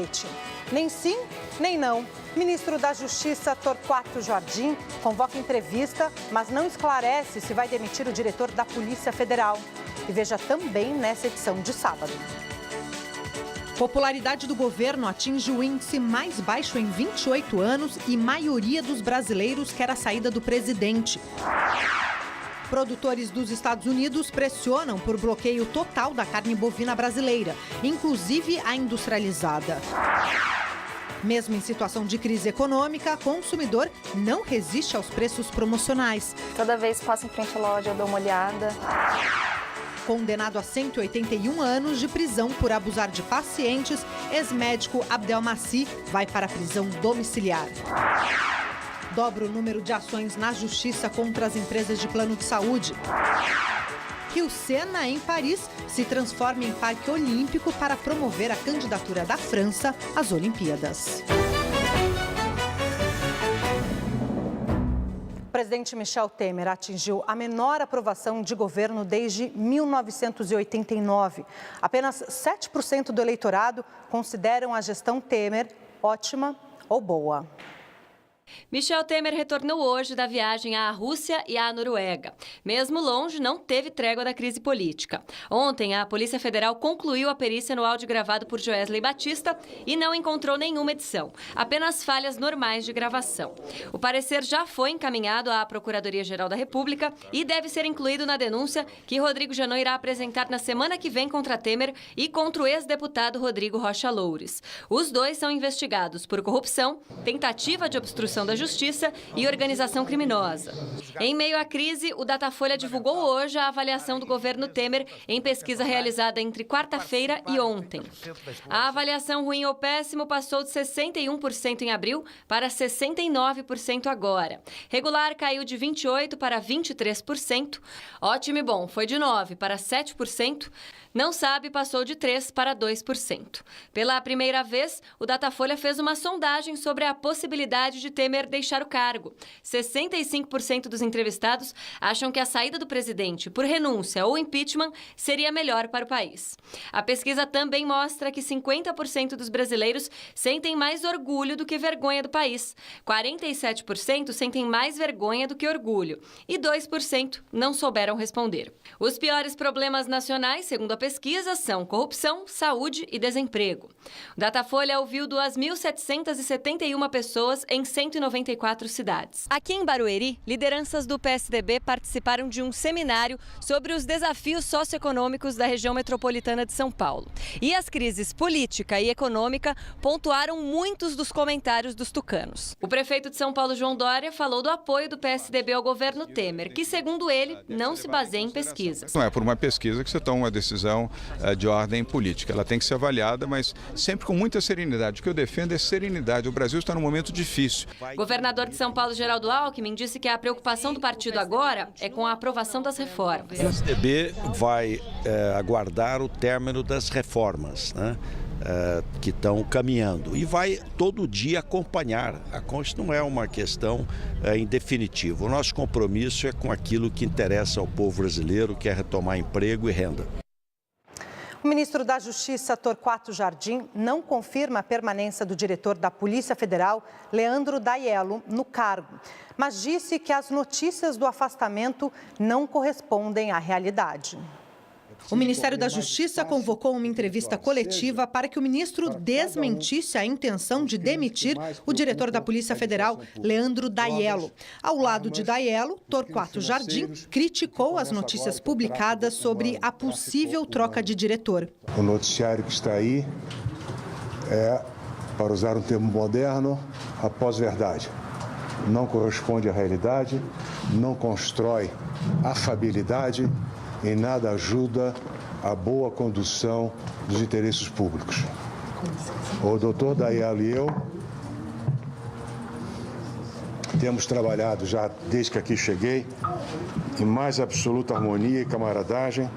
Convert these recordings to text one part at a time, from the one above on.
noite. Nem sim, nem não. Ministro da Justiça, Torquato Jardim, convoca entrevista, mas não esclarece se vai demitir o diretor da Polícia Federal. E veja também nessa edição de sábado. Popularidade do governo atinge o índice mais baixo em 28 anos e maioria dos brasileiros quer a saída do presidente. Produtores dos Estados Unidos pressionam por bloqueio total da carne bovina brasileira, inclusive a industrializada. Mesmo em situação de crise econômica, consumidor não resiste aos preços promocionais. Toda vez que passo em frente à loja, eu dou uma olhada. Condenado a 181 anos de prisão por abusar de pacientes, ex-médico Abdelmaci vai para a prisão domiciliar. Dobra o número de ações na justiça contra as empresas de plano de saúde. Rio Sena, em Paris, se transforma em parque olímpico para promover a candidatura da França às Olimpíadas. O presidente Michel Temer atingiu a menor aprovação de governo desde 1989. Apenas 7% do eleitorado consideram a gestão Temer ótima ou boa. Michel Temer retornou hoje da viagem à Rússia e à Noruega. Mesmo longe, não teve trégua da crise política. Ontem, a Polícia Federal concluiu a perícia no áudio gravado por Joesley Batista e não encontrou nenhuma edição, apenas falhas normais de gravação. O parecer já foi encaminhado à Procuradoria-Geral da República e deve ser incluído na denúncia que Rodrigo Janot irá apresentar na semana que vem contra Temer e contra o ex-deputado Rodrigo Rocha Loures. Os dois são investigados por corrupção, tentativa de obstrução da Justiça e organização criminosa. Em meio à crise, o Datafolha divulgou hoje a avaliação do governo Temer em pesquisa realizada entre quarta-feira e ontem. A avaliação ruim ou péssimo passou de 61% em abril para 69% agora. Regular caiu de 28% para 23%. Ótimo e bom foi de 9% para 7%. Não sabe passou de 3% para 2%. Pela primeira vez, o Datafolha fez uma sondagem sobre a possibilidade de Temer deixar o cargo. 65% dos entrevistados acham que a saída do presidente por renúncia ou impeachment seria melhor para o país. A pesquisa também mostra que 50% dos brasileiros sentem mais orgulho do que vergonha do país. 47% sentem mais vergonha do que orgulho. E 2% não souberam responder. Os piores problemas nacionais, segundo a pesquisa, são corrupção, saúde e desemprego. O Datafolha ouviu 2.771 pessoas em 194 cidades. Aqui em Barueri, lideranças do PSDB participaram de um seminário sobre os desafios socioeconômicos da região metropolitana de São Paulo. E as crises política e econômica pontuaram muitos dos comentários dos tucanos. O prefeito de São Paulo, João Dória, falou do apoio do PSDB ao governo Temer, que, segundo ele, não se baseia em pesquisas. Não é por uma pesquisa que você toma uma decisão de ordem política. Ela tem que ser avaliada, mas sempre com muita serenidade. O que eu defendo é serenidade. O Brasil está num momento difícil. O governador de São Paulo, Geraldo Alckmin, disse que a preocupação do partido agora é com a aprovação das reformas. O PSDB vai aguardar o término das reformas, né? Que estão caminhando e vai todo dia acompanhar. Isso não é uma questão em definitivo. O nosso compromisso é com aquilo que interessa ao povo brasileiro, que é retomar emprego e renda. O ministro da Justiça, Torquato Jardim, não confirma a permanência do diretor da Polícia Federal, Leandro Daiello, no cargo, mas disse que as notícias do afastamento não correspondem à realidade. O Ministério da Justiça convocou uma entrevista coletiva para que o ministro desmentisse a intenção de demitir o diretor da Polícia Federal, Leandro Daiello. Ao lado de Daiello, Torquato Jardim criticou as notícias publicadas sobre a possível troca de diretor. O noticiário que está aí é, para usar um termo moderno, a pós-verdade. Não corresponde à realidade, não constrói afabilidade, em nada ajuda a boa condução dos interesses públicos. O doutor Daiello e eu temos trabalhado já desde que aqui cheguei em mais absoluta harmonia e camaradagem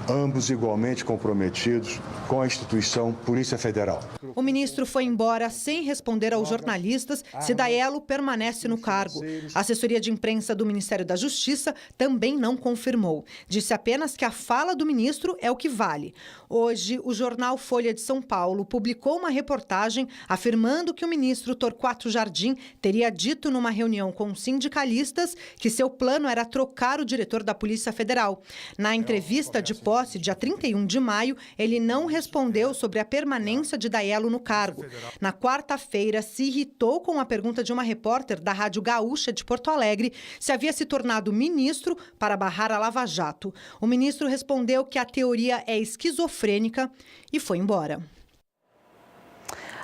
ambos igualmente comprometidos com a instituição Polícia Federal. O ministro foi embora sem responder aos jornalistas se Daello permanece no cargo. A assessoria de imprensa do Ministério da Justiça também não confirmou. Disse apenas que a fala do ministro é o que vale. Hoje, o jornal Folha de São Paulo publicou uma reportagem afirmando que o ministro Torquato Jardim teria dito numa reunião com sindicalistas que seu plano era trocar o diretor da Polícia Federal. Na entrevista de posse, dia 31 de maio, ele não respondeu sobre a permanência de Daello no cargo. Na quarta-feira, se irritou com a pergunta de uma repórter da Rádio Gaúcha de Porto Alegre se havia se tornado ministro para barrar a Lava Jato. O ministro respondeu que a teoria é esquizofrênica e foi embora.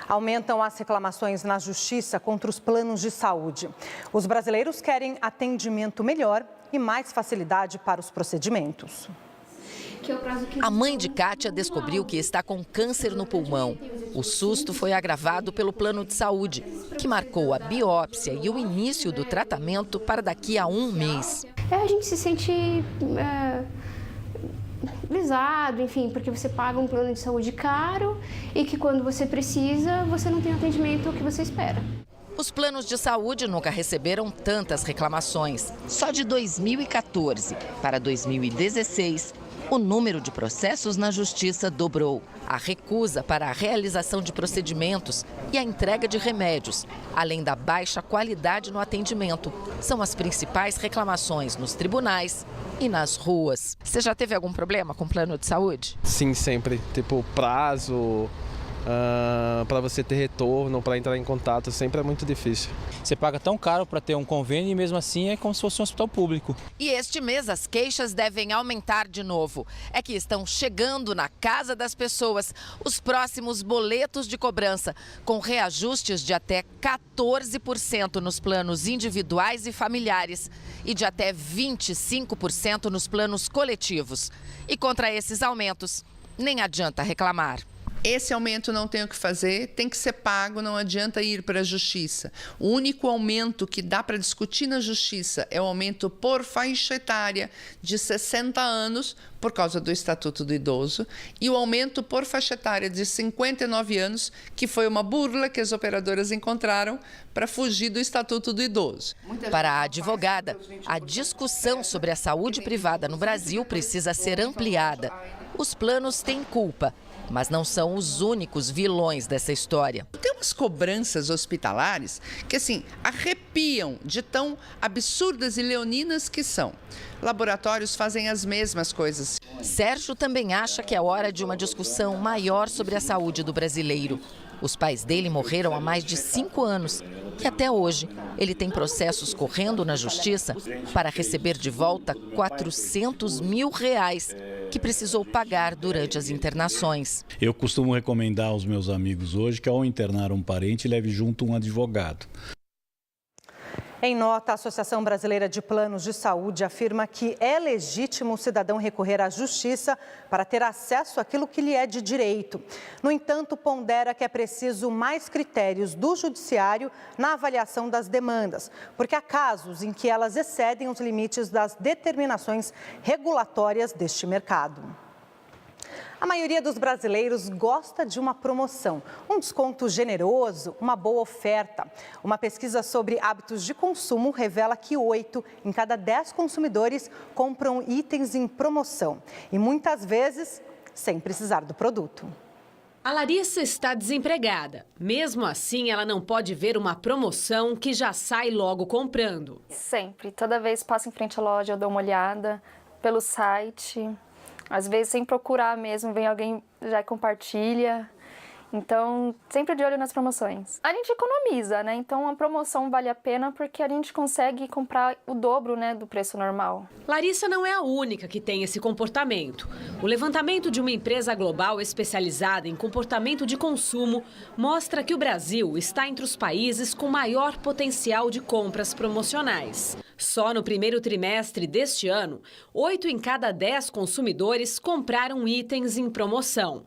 Aumentam as reclamações na Justiça contra os planos de saúde. Os brasileiros querem atendimento melhor e mais facilidade para os procedimentos. A mãe de Kátia descobriu que está com câncer no pulmão. O susto foi agravado pelo plano de saúde, que marcou a biópsia e o início do tratamento para daqui a um mês. A gente se sente lesado, enfim, porque você paga um plano de saúde caro e que quando você precisa, você não tem o atendimento que você espera. Os planos de saúde nunca receberam tantas reclamações. Só de 2014 para 2016, o número de processos na Justiça dobrou. A recusa para a realização de procedimentos e a entrega de remédios, além da baixa qualidade no atendimento, são as principais reclamações nos tribunais e nas ruas. Você já teve algum problema com o plano de saúde? Sim, sempre. Tipo, prazo, para você ter retorno, para entrar em contato, sempre é muito difícil. Você paga tão caro para ter um convênio e mesmo assim é como se fosse um hospital público. E este mês as queixas devem aumentar de novo. É que estão chegando na casa das pessoas os próximos boletos de cobrança, com reajustes de até 14% nos planos individuais e familiares e de até 25% nos planos coletivos. E contra esses aumentos, nem adianta reclamar. Esse aumento não tem o que fazer, tem que ser pago, não adianta ir para a Justiça. O único aumento que dá para discutir na Justiça é o aumento por faixa etária de 60 anos, por causa do Estatuto do Idoso, e o aumento por faixa etária de 59 anos, que foi uma burla que as operadoras encontraram para fugir do Estatuto do Idoso. Para a advogada, a discussão sobre a saúde privada no Brasil precisa ser ampliada. Os planos têm culpa, mas não são os únicos vilões dessa história. Tem umas cobranças hospitalares que, assim, arrepiam de tão absurdas e leoninas que são. Laboratórios fazem as mesmas coisas. Sérgio também acha que é hora de uma discussão maior sobre a saúde do brasileiro. Os pais dele morreram há mais de 5 anos e até hoje ele tem processos correndo na Justiça para receber de volta R$400 mil que precisou pagar durante as internações. Eu costumo recomendar aos meus amigos hoje que ao internar um parente, leve junto um advogado. Em nota, a Associação Brasileira de Planos de Saúde afirma que é legítimo o cidadão recorrer à justiça para ter acesso àquilo que lhe é de direito. No entanto, pondera que é preciso mais critérios do judiciário na avaliação das demandas, porque há casos em que elas excedem os limites das determinações regulatórias deste mercado. A maioria dos brasileiros gosta de uma promoção, um desconto generoso, uma boa oferta. Uma pesquisa sobre hábitos de consumo revela que 8 em cada 10 consumidores compram itens em promoção e muitas vezes sem precisar do produto. A Larissa está desempregada. Mesmo assim, ela não pode ver uma promoção que já sai logo comprando. Sempre. Toda vez que passo em frente à loja, eu dou uma olhada pelo site. Às vezes, sem procurar mesmo, vem alguém já compartilha. Então, sempre de olho nas promoções. A gente economiza, né? Então, a promoção vale a pena porque a gente consegue comprar o dobro, né, do preço normal. Larissa não é a única que tem esse comportamento. O levantamento de uma empresa global especializada em comportamento de consumo mostra que o Brasil está entre os países com maior potencial de compras promocionais. Só no primeiro trimestre deste ano, 8 em cada 10 consumidores compraram itens em promoção.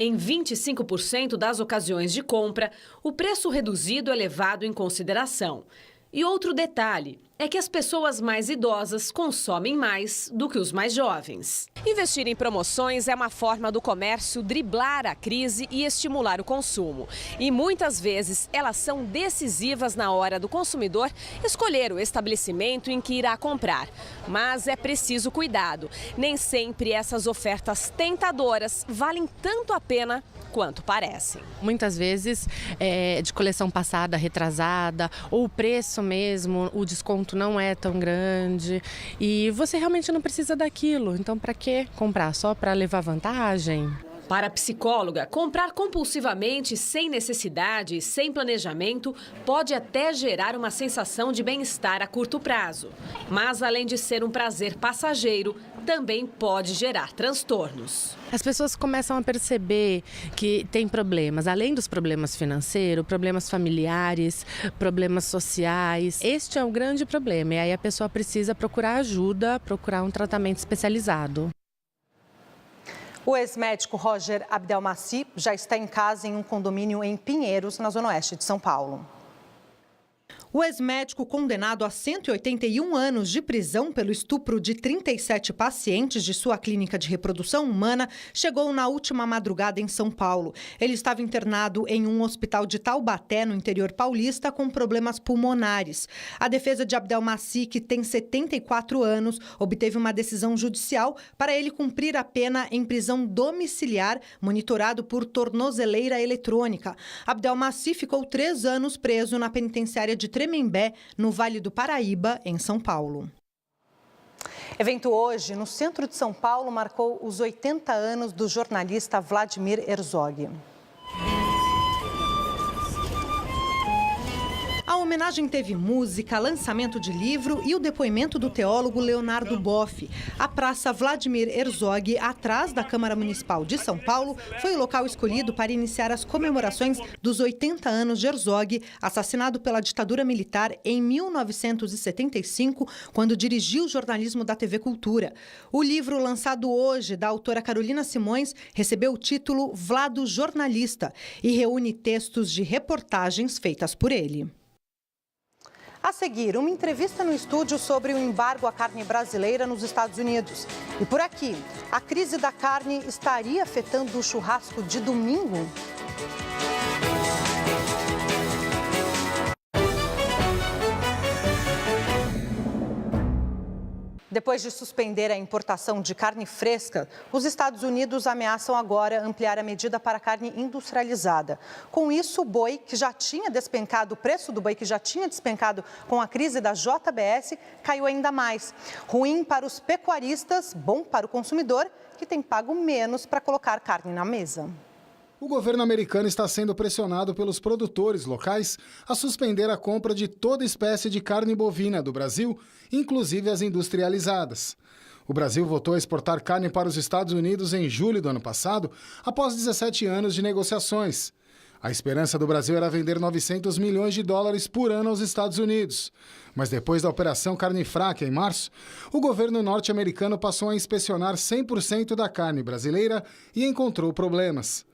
Em 25% das ocasiões de compra, o preço reduzido é levado em consideração. E outro detalhe é que as pessoas mais idosas consomem mais do que os mais jovens. Investir em promoções é uma forma do comércio driblar a crise e estimular o consumo. E muitas vezes elas são decisivas na hora do consumidor escolher o estabelecimento em que irá comprar. Mas é preciso cuidado. Nem sempre essas ofertas tentadoras valem tanto a pena quanto parecem. Muitas vezes é de coleção passada, retrasada, ou o preço mesmo, o desconto não é tão grande e você realmente não precisa daquilo. Então, para que comprar? Só para levar vantagem? Para a psicóloga, comprar compulsivamente, sem necessidade e sem planejamento, pode até gerar uma sensação de bem-estar a curto prazo. Mas, além de ser um prazer passageiro, também pode gerar transtornos. As pessoas começam a perceber que tem problemas, além dos problemas financeiros, problemas familiares, problemas sociais. Este é o grande problema e aí a pessoa precisa procurar ajuda, procurar um tratamento especializado. O ex-médico Roger Abdelmaci já está em casa em um condomínio em Pinheiros, na zona oeste de São Paulo. O ex-médico, condenado a 181 anos de prisão pelo estupro de 37 pacientes de sua clínica de reprodução humana, chegou na última madrugada em São Paulo. Ele estava internado em um hospital de Taubaté, no interior paulista, com problemas pulmonares. A defesa de Abdelmaci, que tem 74 anos, obteve uma decisão judicial para ele cumprir a pena em prisão domiciliar, monitorado por tornozeleira eletrônica. Abdelmaci ficou 3 anos preso na penitenciária de Tremembé, no Vale do Paraíba, em São Paulo. Evento hoje, no centro de São Paulo, marcou os 80 anos do jornalista Vladimir Herzog. A homenagem teve música, lançamento de livro e o depoimento do teólogo Leonardo Boff. A Praça Vladimir Herzog, atrás da Câmara Municipal de São Paulo, foi o local escolhido para iniciar as comemorações dos 80 anos de Herzog, assassinado pela ditadura militar em 1975, quando dirigiu o jornalismo da TV Cultura. O livro, lançado hoje, da autora Carolina Simões, recebeu o título Vlado Jornalista e reúne textos de reportagens feitas por ele. A seguir, uma entrevista no estúdio sobre o embargo à carne brasileira nos Estados Unidos. E por aqui, a crise da carne estaria afetando o churrasco de domingo? Depois de suspender a importação de carne fresca, os Estados Unidos ameaçam agora ampliar a medida para carne industrializada. Com isso, o preço do boi que já tinha despencado com a crise da JBS caiu ainda mais. Ruim para os pecuaristas, bom para o consumidor, que tem pago menos para colocar carne na mesa. O governo americano está sendo pressionado pelos produtores locais a suspender a compra de toda espécie de carne bovina do Brasil, inclusive as industrializadas. O Brasil voltou a exportar carne para os Estados Unidos em julho do ano passado, após 17 anos de negociações. A esperança do Brasil era vender 900 milhões de dólares por ano aos Estados Unidos. Mas depois da Operação Carne Fraca, em março, o governo norte-americano passou a inspecionar 100% da carne brasileira e encontrou problemas.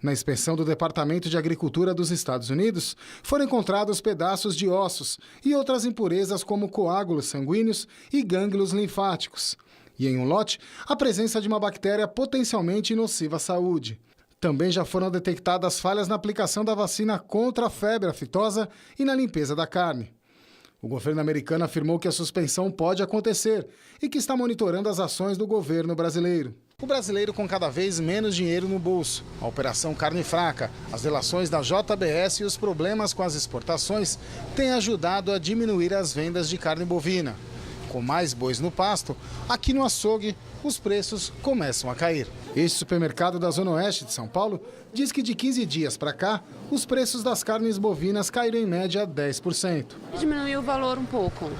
Na inspeção do Departamento de Agricultura dos Estados Unidos, foram encontrados pedaços de ossos e outras impurezas como coágulos sanguíneos e gânglios linfáticos. E em um lote, a presença de uma bactéria potencialmente nociva à saúde. Também já foram detectadas falhas na aplicação da vacina contra a febre aftosa e na limpeza da carne. O governo americano afirmou que a suspensão pode acontecer e que está monitorando as ações do governo brasileiro. O brasileiro com cada vez menos dinheiro no bolso, a Operação Carne Fraca, as delações da JBS e os problemas com as exportações têm ajudado a diminuir as vendas de carne bovina. Com mais bois no pasto, aqui no açougue, os preços começam a cair. Este supermercado da Zona Oeste de São Paulo diz que de 15 dias para cá, os preços das carnes bovinas caíram em média 10%. Diminuiu o valor um pouco,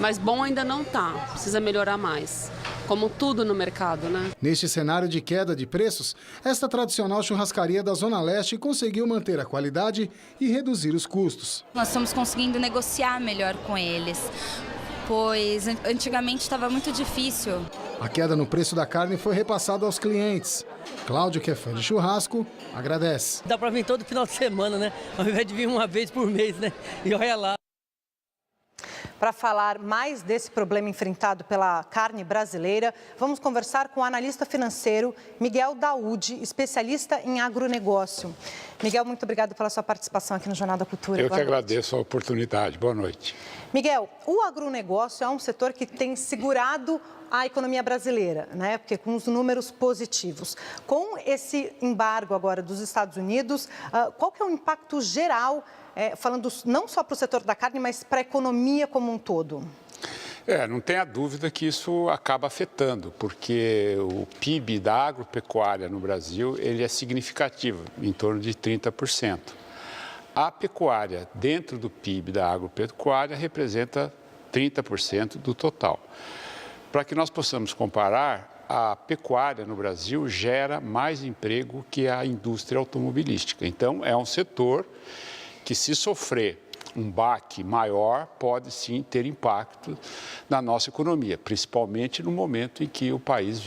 mas bom ainda não está, precisa melhorar mais. Como tudo no mercado, né? Neste cenário de queda de preços, esta tradicional churrascaria da Zona Leste conseguiu manter a qualidade e reduzir os custos. Nós estamos conseguindo negociar melhor com eles, pois antigamente estava muito difícil. A queda no preço da carne foi repassada aos clientes. Cláudio, que é fã de churrasco, agradece. Dá para vir todo final de semana, né? Ao invés de vir uma vez por mês, né? E olha lá. Para falar mais desse problema enfrentado pela carne brasileira, vamos conversar com o analista financeiro Miguel Daúde, especialista em agronegócio. Miguel, muito obrigado pela sua participação aqui no Jornal da Cultura. Eu que agradeço a oportunidade. Boa noite. Miguel, o agronegócio é um setor que tem segurado a economia brasileira, né? Porque com os números positivos. Com esse embargo agora dos Estados Unidos, qual que é o impacto geral, falando não só para o setor da carne, mas para a economia como um todo? Não tenha dúvida que isso acaba afetando, porque o PIB da agropecuária no Brasil ele é significativo, em torno de 30%. A pecuária dentro do PIB da agropecuária representa 30% do total. Para que nós possamos comparar, a pecuária no Brasil gera mais emprego que a indústria automobilística. Então, é um setor que, se sofrer um baque maior, pode sim ter impacto na nossa economia, principalmente no momento em que o país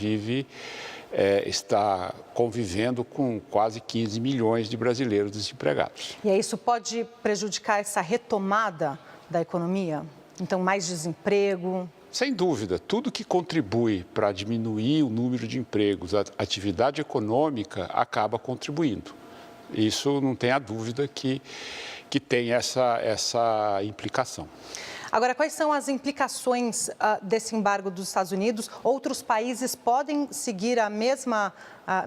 está convivendo com quase 15 milhões de brasileiros desempregados. E aí isso pode prejudicar essa retomada da economia? Então, mais desemprego? Sem dúvida, tudo que contribui para diminuir o número de empregos, a atividade econômica acaba contribuindo. Isso não tem a dúvida que tem essa implicação. Agora, quais são as implicações desse embargo dos Estados Unidos? Outros países podem seguir a mesma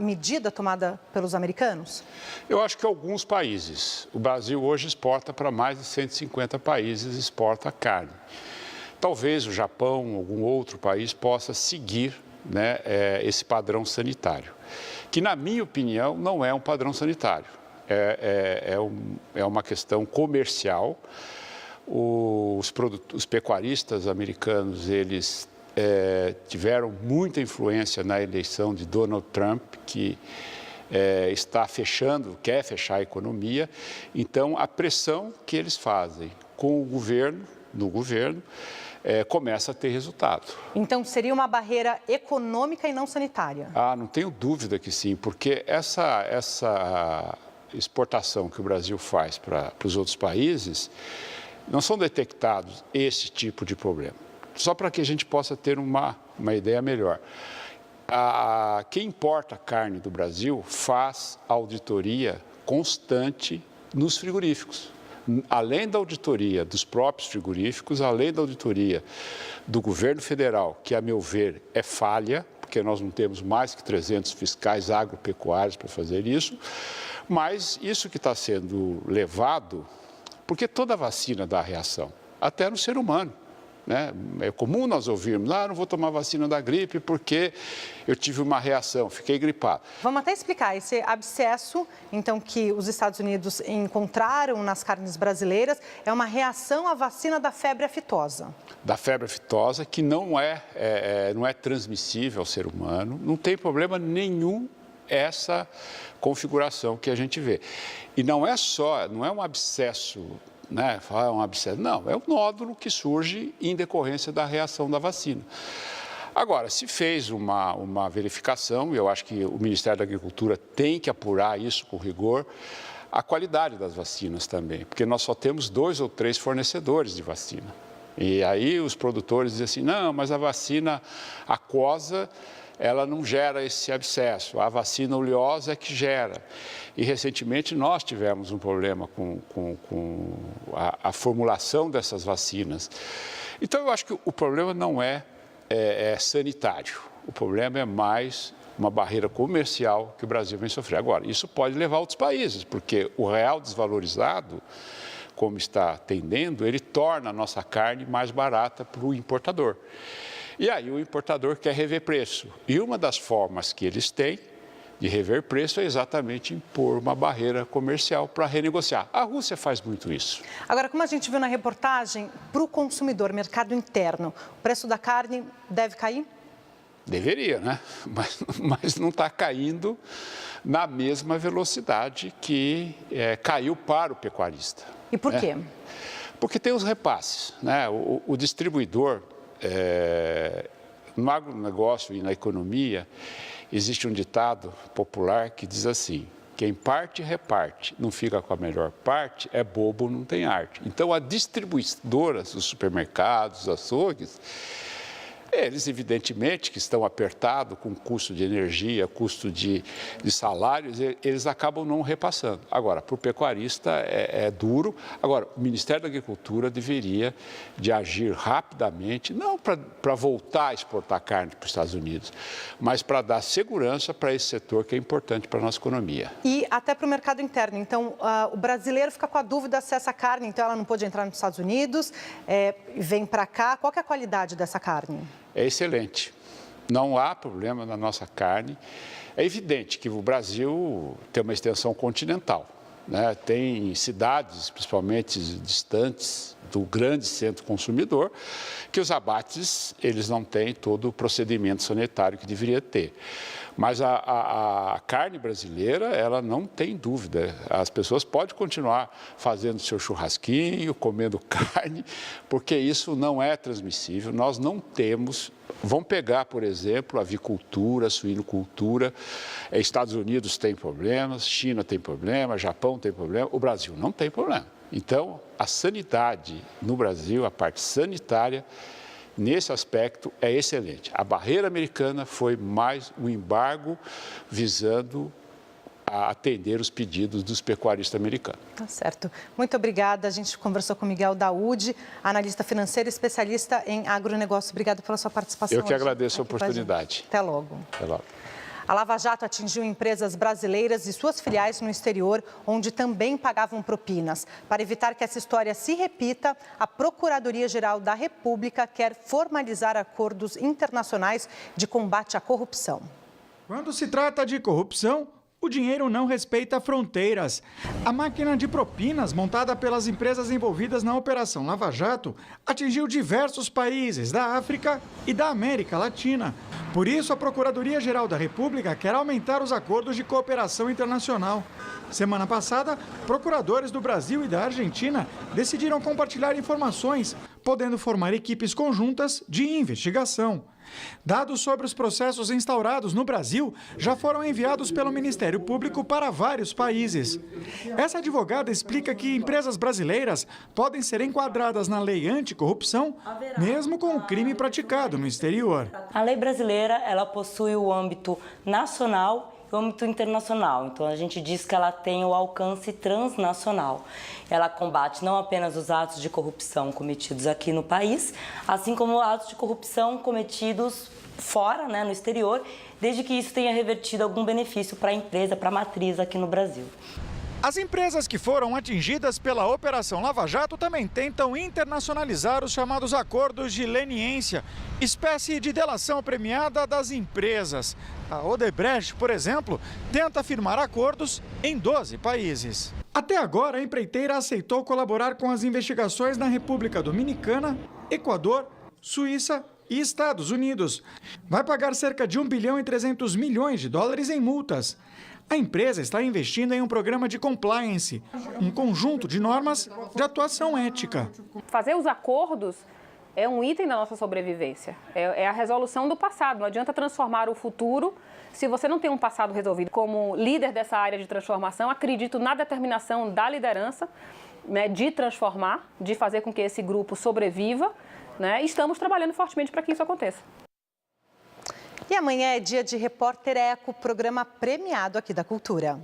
medida tomada pelos americanos? Eu acho que alguns países. O Brasil hoje exporta para mais de 150 países, exporta carne. Talvez o Japão, algum outro país, possa seguir, né, esse padrão sanitário, que, na minha opinião, não é um padrão sanitário. É uma questão comercial. Os pecuaristas americanos, eles tiveram muita influência na eleição de Donald Trump, que quer fechar a economia. Então, a pressão que eles fazem no governo, começa a ter resultado. Então, seria uma barreira econômica e não sanitária? Não tenho dúvida que sim, porque essa exportação que o Brasil faz para os outros países, não são detectados esse tipo de problema. Só para que a gente possa ter uma ideia melhor. Quem importa carne do Brasil faz auditoria constante nos frigoríficos. Além da auditoria dos próprios frigoríficos, além da auditoria do governo federal, que, a meu ver, é falha, porque nós não temos mais que 300 fiscais agropecuários para fazer isso, mas isso que está sendo levado, porque toda vacina dá reação, até no ser humano. Né? É comum nós ouvirmos, não vou tomar vacina da gripe porque eu tive uma reação, fiquei gripado. Vamos até explicar esse abscesso, então, que os Estados Unidos encontraram nas carnes brasileiras, é uma reação à vacina da febre aftosa. Da febre aftosa, que não é transmissível ao ser humano, não tem problema nenhum essa configuração que a gente vê. E não é um abscesso, né? Não, é um nódulo que surge em decorrência da reação da vacina. Agora, se fez uma verificação, e eu acho que o Ministério da Agricultura tem que apurar isso com rigor, a qualidade das vacinas também, porque nós só temos 2 ou 3 fornecedores de vacina. E aí os produtores dizem assim, não, mas a vacina aquosa, ela não gera esse abscesso, a vacina oleosa é que gera. E recentemente nós tivemos um problema com a formulação dessas vacinas. Então eu acho que o problema não é sanitário, o problema é mais uma barreira comercial que o Brasil vem sofrer. Agora, isso pode levar a outros países, porque o real desvalorizado, como está tendendo, ele torna a nossa carne mais barata para o importador. E aí o importador quer rever preço. E uma das formas que eles têm de rever preço é exatamente impor uma barreira comercial para renegociar. A Rússia faz muito isso. Agora, como a gente viu na reportagem, para o consumidor, mercado interno, o preço da carne deve cair? Deveria, né? Mas não está caindo na mesma velocidade que caiu para o pecuarista. E por quê? Porque tem os repasses, né? O distribuidor, no agronegócio e na economia, existe um ditado popular que diz assim, quem parte, reparte, não fica com a melhor parte, é bobo, não tem arte. Então, as distribuidoras, os supermercados, os açougues, eles, evidentemente, que estão apertados com custo de energia, custo de salários, eles acabam não repassando. Agora, para o pecuarista é duro. Agora, o Ministério da Agricultura deveria de agir rapidamente, não para voltar a exportar carne para os Estados Unidos, mas para dar segurança para esse setor que é importante para a nossa economia. E até para o mercado interno. Então, o brasileiro fica com a dúvida se essa carne, então, ela não pode entrar nos Estados Unidos, vem para cá. Qual que é a qualidade dessa carne? É excelente. Não há problema na nossa carne. É evidente que o Brasil tem uma extensão continental, né? Tem cidades, principalmente distantes do grande centro consumidor, que os abates eles não têm todo o procedimento sanitário que deveria ter. Mas a carne brasileira, ela não tem dúvida. As pessoas podem continuar fazendo seu churrasquinho, comendo carne, porque isso não é transmissível. Nós não temos... Vamos pegar, por exemplo, a avicultura, a suinocultura. Estados Unidos tem problemas, China tem problema, Japão tem problema, o Brasil não tem problema. Então, a sanidade no Brasil, a parte sanitária, nesse aspecto, é excelente. A barreira americana foi mais um embargo visando a atender os pedidos dos pecuaristas americanos. Tá certo. Muito obrigada. A gente conversou com Miguel Daúde, analista financeiro, especialista em agronegócio. Obrigada pela sua participação. Eu que agradeço a oportunidade. Até logo. Até logo. A Lava Jato atingiu empresas brasileiras e suas filiais no exterior, onde também pagavam propinas. Para evitar que essa história se repita, a Procuradoria-Geral da República quer formalizar acordos internacionais de combate à corrupção. Quando se trata de corrupção, o dinheiro não respeita fronteiras. A máquina de propinas montada pelas empresas envolvidas na Operação Lava Jato atingiu diversos países da África e da América Latina. Por isso, a Procuradoria-Geral da República quer aumentar os acordos de cooperação internacional. Semana passada, procuradores do Brasil e da Argentina decidiram compartilhar informações, podendo formar equipes conjuntas de investigação. Dados sobre os processos instaurados no Brasil já foram enviados pelo Ministério Público para vários países. Essa advogada explica que empresas brasileiras podem ser enquadradas na lei anticorrupção, mesmo com o crime praticado no exterior. A lei brasileira, ela possui o âmbito nacional e o âmbito internacional. Então, a gente diz que ela tem o alcance transnacional. Ela combate não apenas os atos de corrupção cometidos aqui no país, assim como atos de corrupção cometidos fora, no exterior, desde que isso tenha revertido algum benefício para a empresa, para a matriz aqui no Brasil. As empresas que foram atingidas pela Operação Lava Jato também tentam internacionalizar os chamados acordos de leniência, espécie de delação premiada das empresas. A Odebrecht, por exemplo, tenta firmar acordos em 12 países. Até agora, a empreiteira aceitou colaborar com as investigações na República Dominicana, Equador, Suíça e Estados Unidos. Vai pagar cerca de 1 bilhão e 300 milhões de dólares em multas. A empresa está investindo em um programa de compliance, um conjunto de normas de atuação ética. Fazer os acordos é um item da nossa sobrevivência, é a resolução do passado. Não adianta transformar o futuro se você não tem um passado resolvido. Como líder dessa área de transformação, acredito na determinação da liderança, de transformar, de fazer com que esse grupo sobreviva. Estamos trabalhando fortemente para que isso aconteça. E amanhã é dia de Repórter Eco, programa premiado aqui da Cultura.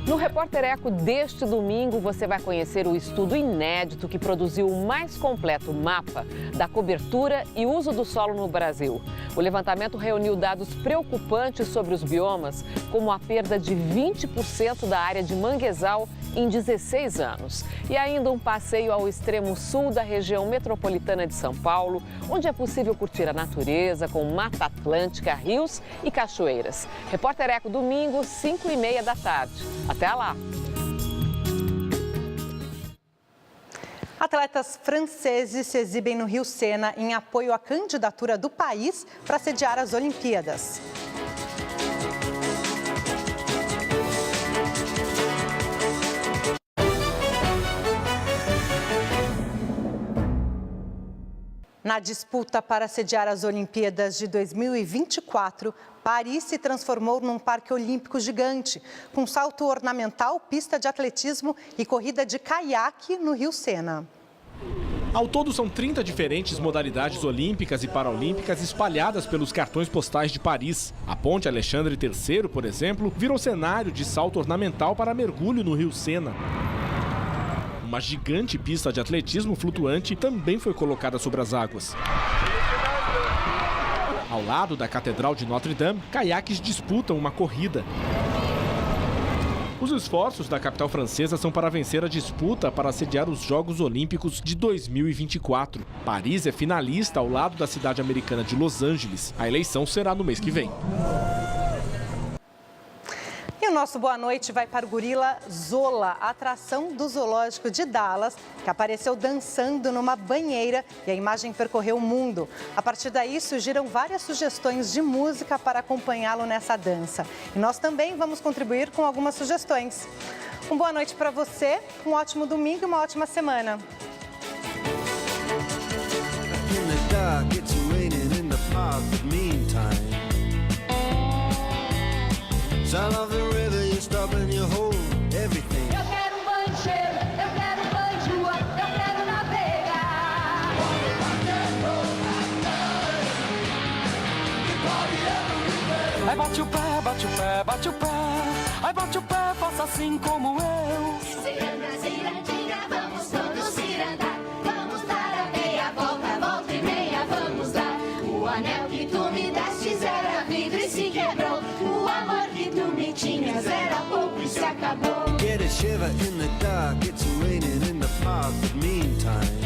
No Repórter Eco deste domingo, você vai conhecer o estudo inédito que produziu o mais completo mapa da cobertura e uso do solo no Brasil. O levantamento reuniu dados preocupantes sobre os biomas, como a perda de 20% da área de manguezal em 16 anos. E ainda um passeio ao extremo sul da região metropolitana de São Paulo, onde é possível curtir a natureza com Mata Atlântica, rios e cachoeiras. Repórter Eco, domingo, 5h30 da tarde. Até lá! Atletas franceses se exibem no Rio Sena em apoio à candidatura do país para sediar as Olimpíadas. Na disputa para sediar as Olimpíadas de 2024, Paris se transformou num parque olímpico gigante, com salto ornamental, pista de atletismo e corrida de caiaque no Rio Sena. Ao todo, são 30 diferentes modalidades olímpicas e paraolímpicas espalhadas pelos cartões postais de Paris. A Ponte Alexandre III, por exemplo, virou cenário de salto ornamental para mergulho no Rio Sena. Uma gigante pista de atletismo flutuante também foi colocada sobre as águas. Ao lado da Catedral de Notre-Dame, caiaques disputam uma corrida. Os esforços da capital francesa são para vencer a disputa para sediar os Jogos Olímpicos de 2024. Paris é finalista ao lado da cidade americana de Los Angeles. A eleição será no mês que vem. E o nosso boa noite vai para o gorila Zola, atração do zoológico de Dallas, que apareceu dançando numa banheira e a imagem percorreu o mundo. A partir daí, surgiram várias sugestões de música para acompanhá-lo nessa dança. E nós também vamos contribuir com algumas sugestões. Uma boa noite para você, um ótimo domingo e uma ótima semana. Sound of the river, you stop and you hold everything. Eu quero um banho de cheiro, eu quero um banho de rua, eu quero navegar. Ai, bate o pé, bate o pé, bate o pé. Ai, bate o pé, faça assim como eu. Ciranda, cirandinha, vamos todos cirandar. Vamos dar a meia volta, volta e meia, vamos dar. O anel que tu me deste era vidro e se quebrou. O amor que tu me tinhas era pouco e se acabou. Get a shiver in the dark, it's raining in the park, but meantime